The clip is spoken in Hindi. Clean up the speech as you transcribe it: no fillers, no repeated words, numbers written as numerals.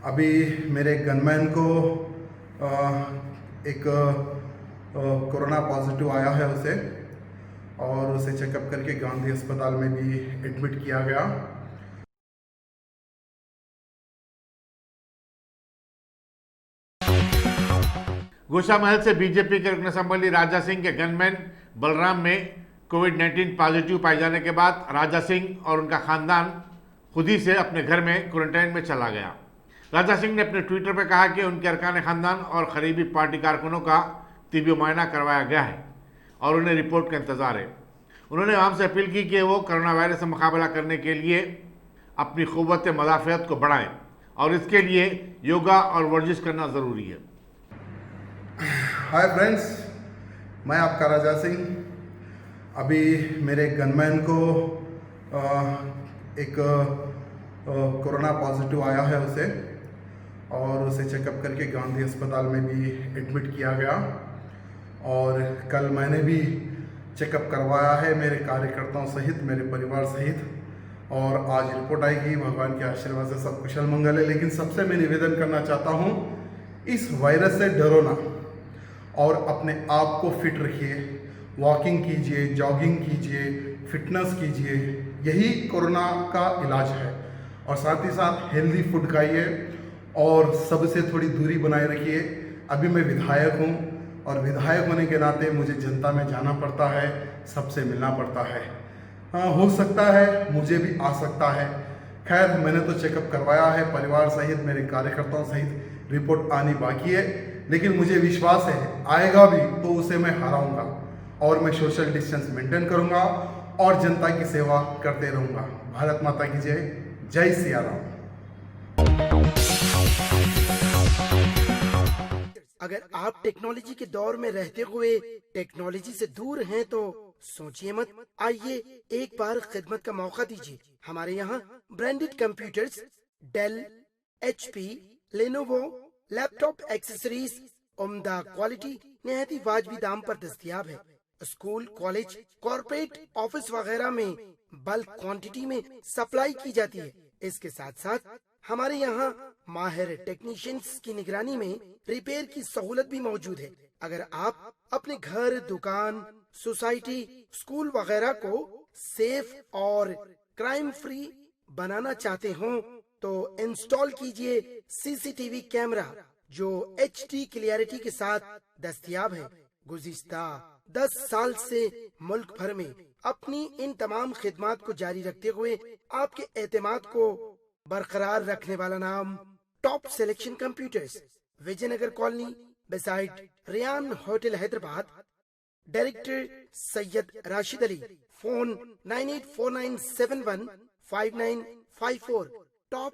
अभी मेरे गनमैन को एक कोरोना पॉजिटिव आया है उसे, और उसे चेकअप करके गांधी अस्पताल में भी एडमिट किया गया। गोशा महल से बीजेपी के रुकन असम्बली राजा सिंह के गनमैन बलराम में कोविड-19 पॉजिटिव पाए जाने के बाद राजा सिंह और उनका खानदान खुद ही से अपने घर में क्वारंटाइन में चला गया। राजा सिंह ने अपने ट्विटर पर कहा कि उनके अरकान खानदान और करीबी पार्टी कारकुनों का तिबी मुआयना करवाया गया है और उन्हें रिपोर्ट का इंतजार है। उन्होंने आवाम से अपील की कि वो कोरोना वायरस से मुकाबला करने के लिए अपनी क़ुव्वत मदाफ़ियत को बढ़ाएं और इसके लिए योगा और वर्जिश करना ज़रूरी है। हाय फ्रेंड्स, मैं आपका राजा सिंह। अभी मेरे गनमैन को एक कोरोना पॉजिटिव आया है उसे, और उसे चेकअप करके गांधी अस्पताल में भी एडमिट किया गया। और कल मैंने भी चेकअप करवाया है मेरे कार्यकर्ताओं सहित, मेरे परिवार सहित, और आज रिपोर्ट आएगी। भगवान के आशीर्वाद से सब कुशल मंगल है। लेकिन सबसे मैं निवेदन करना चाहता हूँ, इस वायरस से डरो ना और अपने आप को फिट रखिए। वॉकिंग कीजिए, जॉगिंग कीजिए, फिटनेस कीजिए, यही कोरोना का इलाज है। और साथ ही साथ हेल्दी फूड खाइए और सबसे थोड़ी दूरी बनाए रखिए। अभी मैं विधायक हूँ और विधायक होने के नाते मुझे जनता में जाना पड़ता है, सबसे मिलना पड़ता है। हाँ, हो सकता है मुझे भी आ सकता है। खैर, मैंने तो चेकअप करवाया है परिवार सहित, मेरे कार्यकर्ताओं सहित। रिपोर्ट आनी बाकी है, लेकिन मुझे विश्वास है आएगा भी तो उसे मैं हराऊंगा, और मैं सोशल डिस्टेंस मेंटेन करूंगा और जनता की सेवा करते रहूंगा। भारत माता की जय। जय सिया राम। अगर आप टेक्नोलॉजी के दौर में रहते हुए टेक्नोलॉजी से दूर हैं तो सोचिए मत, आइए एक बार खिदमत का मौका दीजिए। हमारे यहाँ branded computers, Dell, HP, Lenovo, laptop accessories उम्दा क्वालिटी निहायत ही वाजबी दाम पर दस्तयाब है। स्कूल, कॉलेज, कॉर्पोरेट, ऑफिस वगैरह में बल्क क्वांटिटी में सप्लाई की जाती है। इसके साथ साथ हमारे यहाँ माहिर टेक्नीशियंस की निगरानी में रिपेयर की सहूलत भी मौजूद है। अगर आप अपने घर, दुकान, सोसाइटी, स्कूल वगैरह को सेफ और क्राइम फ्री बनाना चाहते हो तो इंस्टॉल कीजिए CCTV कैमरा जो HD क्लियरिटी के साथ दस्तयाब है। गुज़िश्ता 10 साल से मुल्क भर में अपनी इन तमाम खिदमात को जारी रखते हुए आपके एतमाद को बरकरार रखने वाला नाम top selection computers, Vijayanagar colony, beside Riyan hotel, Hyderabad. Director Syed Rashid Ali. Phone 9849715954। Top